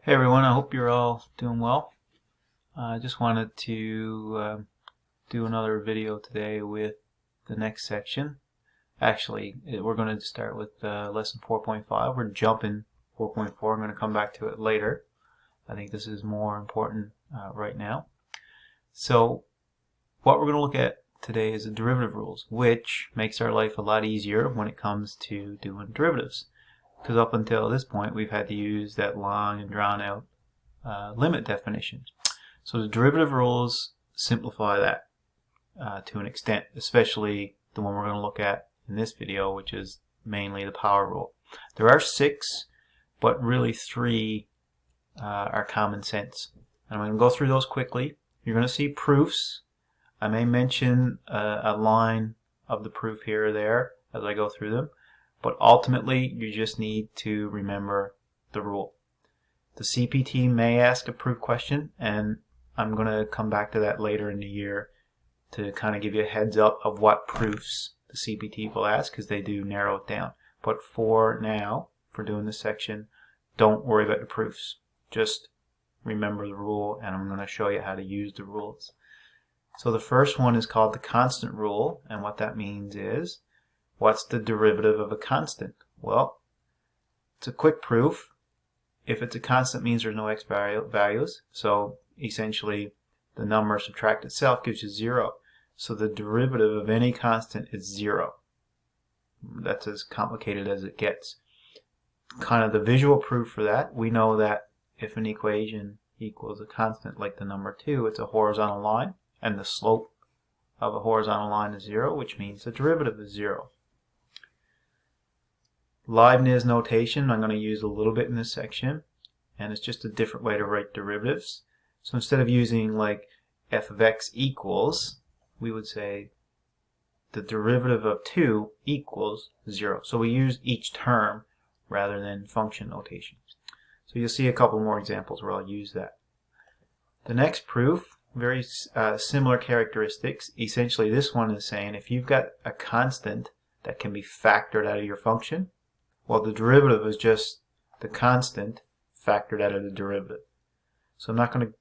Hey everyone, I hope you're all doing well. I just wanted to do another video today with the next section. Actually, we're going to start with lesson 4.5. We're jumping 4.4. I'm going to come back to it later. I think this is more important right now. So what we're going to look at today is the derivative rules, which makes our life a lot easier when it comes to doing derivatives. Because up until this point we've had to use that long and drawn out limit definition. So the derivative rules simplify that to an extent, especially the one we're going to look at in this video, which is mainly the power rule. There are 6, but really 3 are common sense. And I'm going to go through those quickly. You're going to see proofs. I may mention a line of the proof here or there as I go through them. But ultimately, you just need to remember the rule. The CPT may ask a proof question, and I'm going to come back to that later in the year to kind of give you a heads up of what proofs the CPT will ask, because they do narrow it down. But for now, for doing this section, don't worry about the proofs. Just remember the rule, and I'm going to show you how to use the rules. So the first one is called the constant rule, and what that means is, what's the derivative of a constant? Well, it's a quick proof. If it's a constant, it means there's no x values. So essentially, the number subtract itself gives you 0. So the derivative of any constant is 0. That's as complicated as it gets. Kind of the visual proof for that, we know that if an equation equals a constant like the number 2, it's a horizontal line, and the slope of a horizontal line is 0, which means the derivative is 0. Leibniz notation I'm going to use a little bit in this section, and it's just a different way to write derivatives. So instead of using like f of x equals, we would say the derivative of 2 equals 0. So we use each term rather than function notation. So you'll see a couple more examples where I'll use that. The next proof, very similar characteristics. Essentially this one is saying if you've got a constant that can be factored out of your function, well, the derivative is just the constant factored out of the derivative. So I'm not going to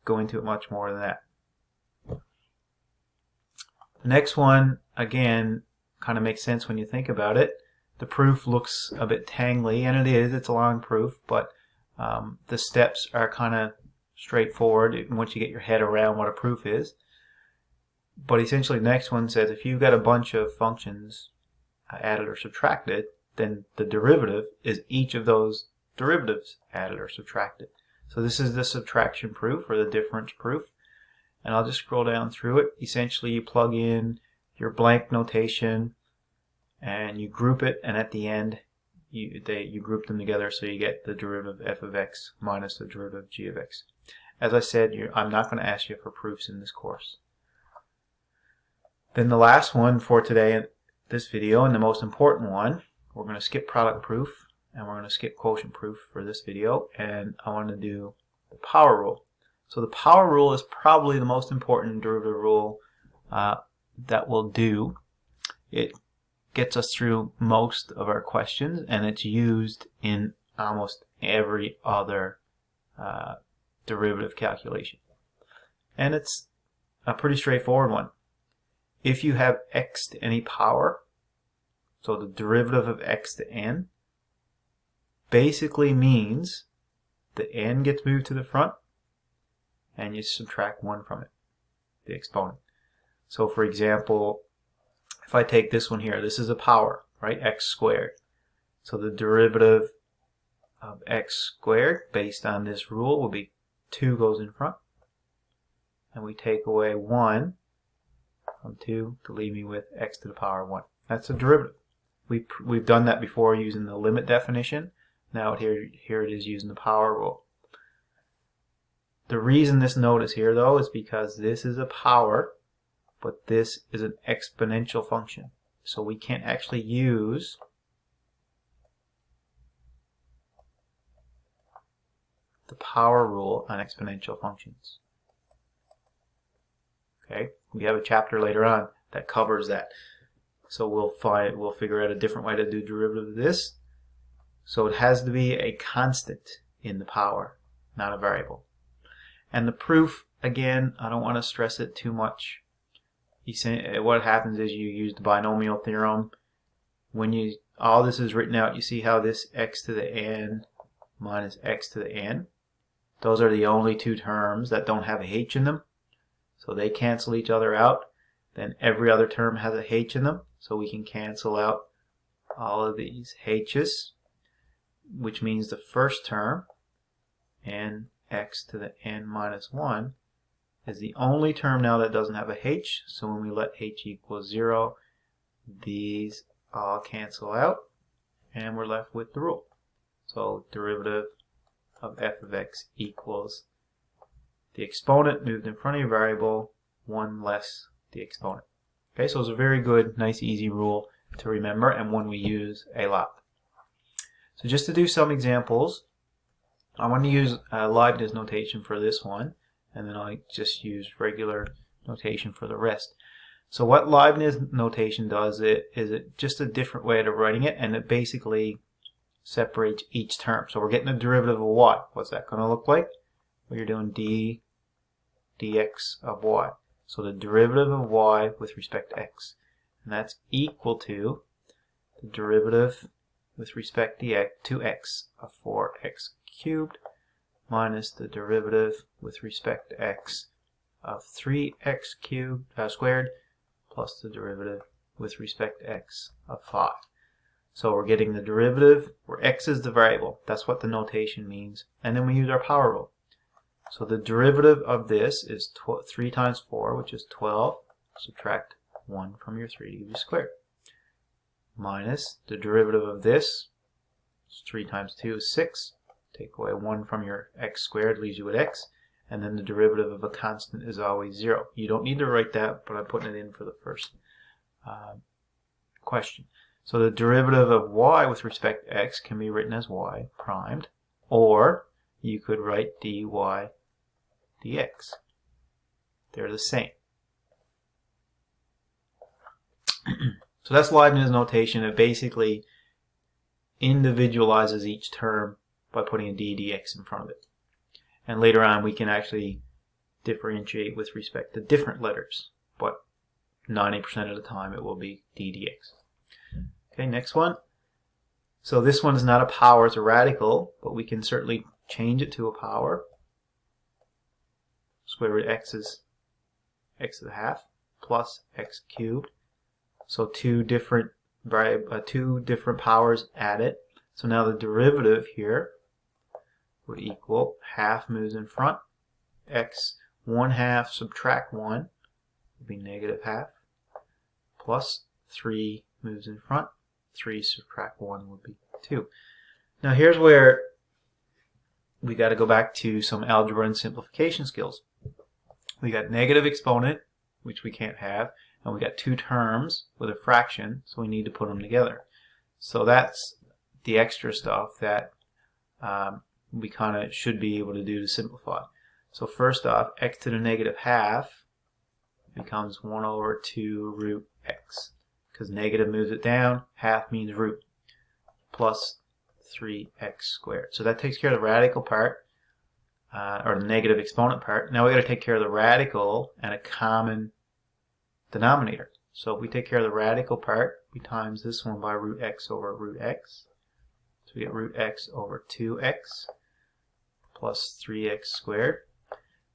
go into it much more than that. The next one, again, kind of makes sense when you think about it. The proof looks a bit tangly, and it is. It's a long proof, but the steps are kind of straightforward once you get your head around what a proof is. But essentially the next one says if you've got a bunch of functions added or subtracted, then the derivative is each of those derivatives added or subtracted. So this is the subtraction proof, or the difference proof. And I'll just scroll down through it. Essentially you plug in your blank notation and you group it, and at the end you group them together so you get the derivative f of x minus the derivative g of x. As I said, I'm not going to ask you for proofs in this course. Then the last one for today, this video, and the most important one, we're going to skip product proof, and we're going to skip quotient proof for this video, and I want to do the power rule. So the power rule is probably the most important derivative rule that we'll do. It gets us through most of our questions, and it's used in almost every other derivative calculation. And it's a pretty straightforward one. If you have x to any power, so the derivative of x to n basically means the n gets moved to the front and you subtract 1 from it, the exponent. So for example, if I take this one here, this is a power, right? X squared. So the derivative of x squared based on this rule will be 2 goes in front, and we take away 1 from 2 to leave me with x to the power 1. That's a derivative. We've done that before using the limit definition. Now here it is using the power rule. The reason this note is here though is because this is a power, but this is an exponential function. So we can't actually use the power rule on exponential functions. Okay, we have a chapter later on that covers that. So we'll figure out a different way to do derivative of this. So it has to be a constant in the power. not a variable. And the proof, again, I don't want to stress it too much. What happens is you use the binomial theorem. When all this is written out, you see how this x to the n minus x to the n, those are the only two terms that don't have a h in them. So they cancel each other out. Then every other term has a h in them. So we can cancel out all of these h's, which means the first term, nx to the n minus 1, is the only term now that doesn't have a h. So when we let h equal 0, these all cancel out, and we're left with the rule. So derivative of f of x equals the exponent moved in front of your variable, 1 less the exponent. Okay, so it's a very good, nice, easy rule to remember, and one we use a lot. So just to do some examples, I want to use Leibniz notation for this one, and then I'll just use regular notation for the rest. So what Leibniz notation does is just a different way of writing it, and it basically separates each term. So we're getting a derivative of y. What's that going to look like? Well, you're doing dx of y. So the derivative of y with respect to x. And that's equal to the derivative with respect to x of 4x cubed minus the derivative with respect to x of 3x cubed squared plus the derivative with respect to x of 5. So we're getting the derivative where x is the variable. That's what the notation means. And then we use our power rule. So the derivative of this is 3 times 4, which is 12. Subtract 1 from your 3 to give you squared. Minus the derivative of this, 3 times 2 is 6. Take away 1 from your x squared, leaves you with x. And then the derivative of a constant is always 0. You don't need to write that, but I'm putting it in for the first question. So the derivative of y with respect to x can be written as y primed, or you could write dy dx. They're the same. So that's Leibniz notation. It basically individualizes each term by putting a d dx in front of it. And later on we can actually differentiate with respect to different letters, but 90% of the time it will be d dx. Okay, next one. So this one is not a power, it's a radical, but we can certainly change it to a power. Square root x is x to the half plus x cubed. So two different powers added. So now the derivative here would equal half moves in front. X 1/2 subtract 1 would be negative half. Plus 3 moves in front. 3 subtract 1 would be 2. Now here's where we got to go back to some algebra and simplification skills. We got negative exponent, which we can't have, and we got two terms with a fraction, so we need to put them together. So that's the extra stuff that we kind of should be able to do to simplify. So first off, x to the negative half becomes 1 over 2 root x. Because negative moves it down, half means root, plus 3x squared. So that takes care of the radical part, or the negative exponent part. Now we got to take care of the radical and a common denominator. So if we take care of the radical part, we times this one by root x over root x. So we get root x over 2x plus 3x squared.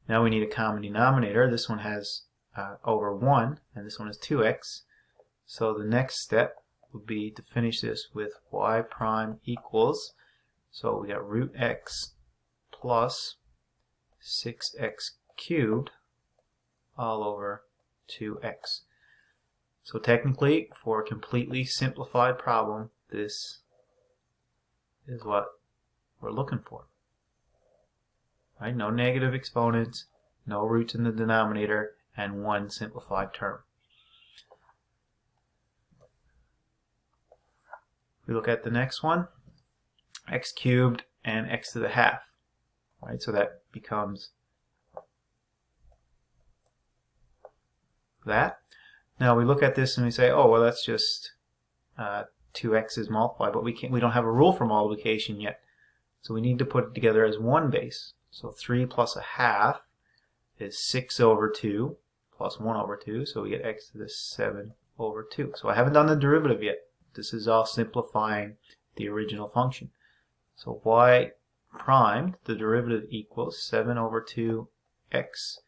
Now we need a common denominator. This one has over 1, and this one is 2x. So the next step would be to finish this with y prime equals, so we got root x plus 6x cubed all over 2x. So technically, for a completely simplified problem, this is what we're looking for. Right? No negative exponents, no roots in the denominator, and one simplified term. We look at the next one, x cubed and x to the half. Right? So that becomes that. Now we look at this and we say, oh, well, that's just 2x's multiplied, but we don't have a rule for multiplication yet. So we need to put it together as one base. So 3 plus a half is 6 over 2 plus 1 over 2. So we get x to the 7 over 2. So I haven't done the derivative yet. This is all simplifying the original function. So y primed, the derivative equals 7 over 2x.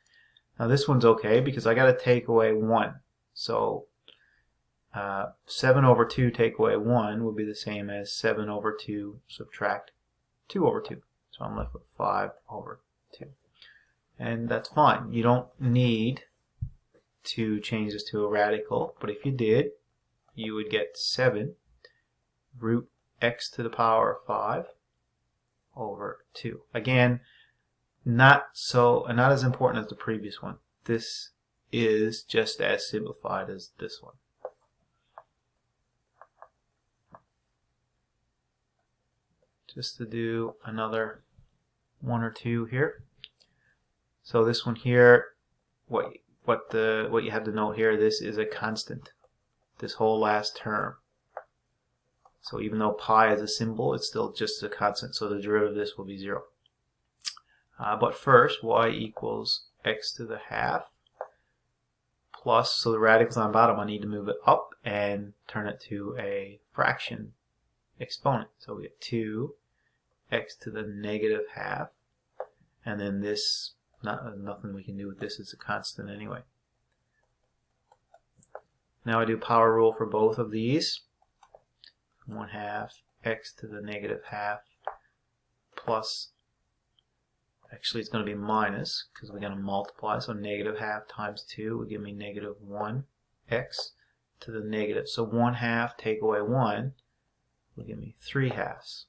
Now this one's okay because I got to take away 1. So 7 over 2 take away 1 would be the same as 7 over 2 subtract 2 over 2. So I'm left with 5 over 2. And that's fine. You don't need to change this to a radical, but if you did, you would get 7 root x to the power of 5 over 2. Again, not as important as the previous one. This is just as simplified as this one. Just to do another one or two here. So this one here, what you have to note here, this is a constant. This whole last term. So even though pi is a symbol, it's still just a constant. So the derivative of this will be 0. But first, y equals x to the half plus, so the radical's on the bottom, I need to move it up and turn it to a fraction exponent. So we get 2x to the negative half, and then this, nothing we can do with this, it's a constant anyway. Now I do power rule for both of these. 1/2 x to the negative half plus, actually it's going to be minus because we're going to multiply, so negative half times 2 will give me negative 1x to the negative. So 1/2 take away 1 will give me 3/2.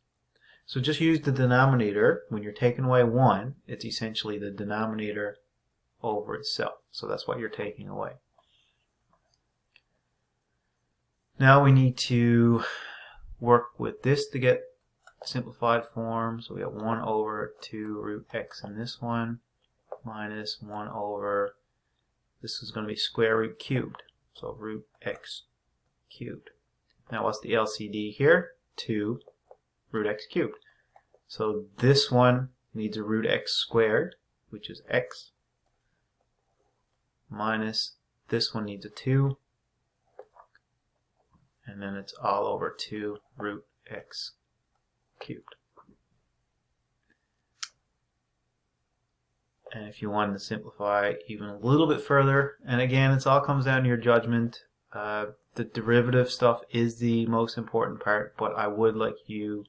So just use the denominator. When you're taking away 1, it's essentially the denominator over itself. So that's what you're taking away. Now we need to work with this to get simplified form. So we have 1 over 2 root x in this one, minus 1 over, this is going to be square root cubed. So root x cubed. Now what's the LCD here? 2 root x cubed. So this one needs a root x squared, which is x, minus this one needs a 2, and then it's all over 2 root x cubed. And if you wanted to simplify even a little bit further, and again, it all comes down to your judgment. The derivative stuff is the most important part, but I would like you,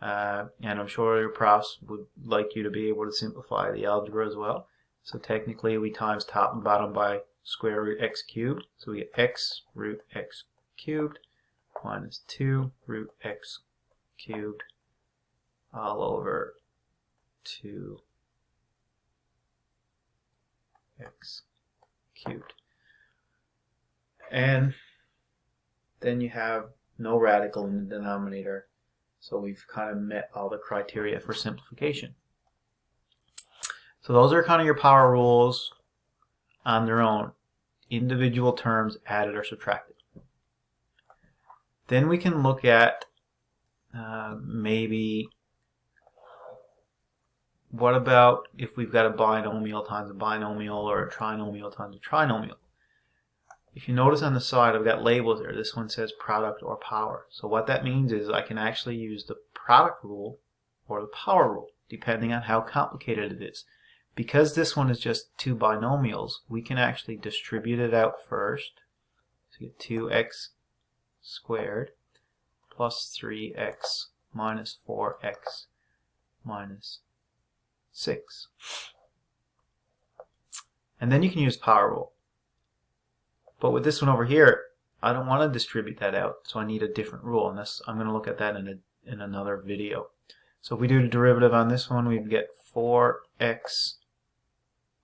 and I'm sure your profs would like you to be able to simplify the algebra as well. So technically we times top and bottom by square root x cubed. So we get x root x cubed minus 2 root x cubed all over 2 x cubed. And then you have no radical in the denominator. So we've kind of met all the criteria for simplification. So those are kind of your power rules on their own. Individual terms added or subtracted. Then we can look at maybe what about if we've got a binomial times a binomial or a trinomial times a trinomial. If you notice on the side I've got labels there. This one says product or power. So what that means is I can actually use the product rule or the power rule depending on how complicated it is. Because this one is just two binomials, we can actually distribute it out first. So you get 2x squared plus 3x minus 4x minus 6. And then you can use power rule. But with this one over here, I don't want to distribute that out, so I need a different rule, and I'm going to look at that in another video. So if we do the derivative on this one, we'd get 4x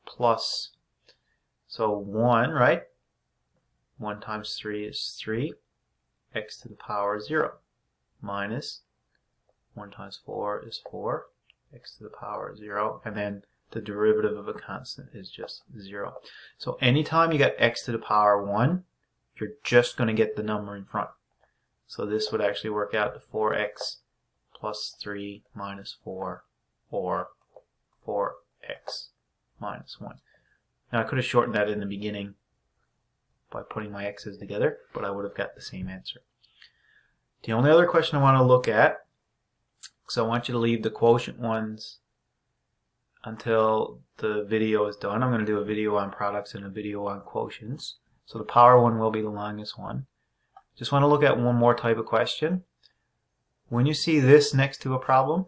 plus, so 1, right? 1 times 3 is 3, x to the power 0, minus 1 times 4 is 4, x to the power 0, and then the derivative of a constant is just 0. So anytime you got x to the power 1, you're just going to get the number in front. So this would actually work out to 4x plus 3 minus 4, or 4x minus 1. Now I could have shortened that in the beginning by putting my x's together, but I would have got the same answer. The only other question I want to look at, so I want you to leave the quotient ones until the video is done. I'm going to do a video on products and a video on quotients. So the power one will be the longest one. Just want to look at one more type of question. When you see this next to a problem,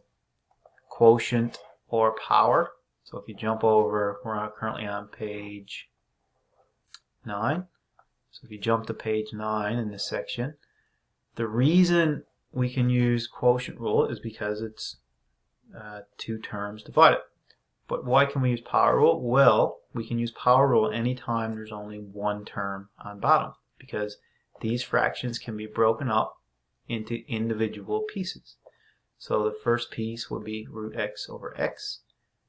quotient or power, so if you jump over, we're currently on page 9. So if you jump to page 9 in this section, the reason we can use quotient rule is because it's two terms divided. But why can we use power rule? Well, we can use power rule anytime there's only one term on bottom, because these fractions can be broken up into individual pieces. So the first piece would be root x over x,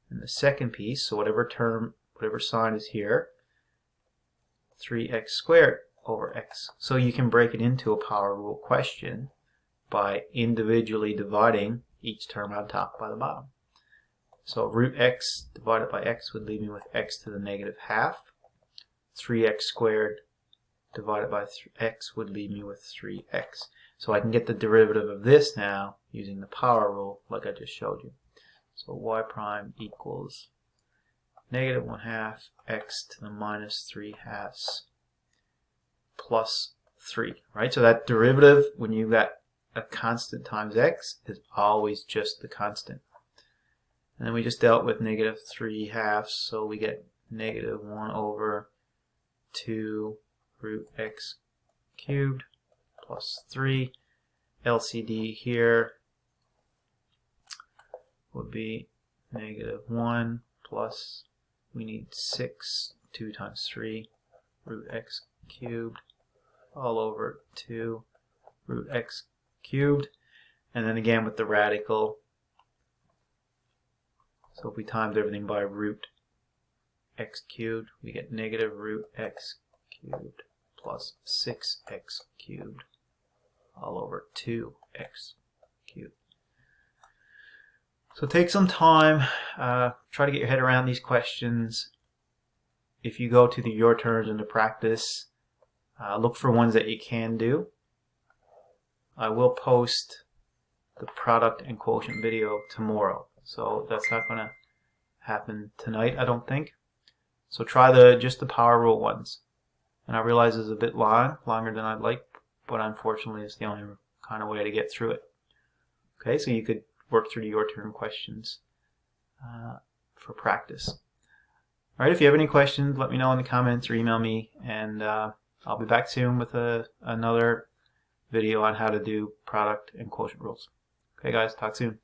and the second piece, so whatever term, whatever sign is here, 3x squared over x. So you can break it into a power rule question by individually dividing each term on top by the bottom. So root x divided by x would leave me with x to the negative half. 3x squared divided by x would leave me with 3x. So I can get the derivative of this now using the power rule like I just showed you. So y prime equals negative 1/2 x to the minus 3/2 plus 3, right? So that derivative, when you've got a constant times x, is always just the constant. And then we just dealt with negative 3/2, so we get negative 1 over 2 root x cubed plus 3. LCD here would be negative 1 plus, we need 6, 2 times 3, root x cubed all over 2 root x cubed. And then again with the radical, so if we times everything by root x cubed, we get negative root x cubed plus 6x cubed all over 2x cubed. So take some time, try to get your head around these questions. If you go to the your turns into practice, look for ones that you can do. I will post the product and quotient video tomorrow, so that's not going to happen tonight, I don't think. So try just the power rule ones. And I realize it's a bit longer than I'd like, but unfortunately it's the only kind of way to get through it. Okay, so you could work through your turn questions for practice. Alright, if you have any questions, let me know in the comments or email me, and I'll be back soon with another video on how to do product and quotient rules. Okay guys, talk soon.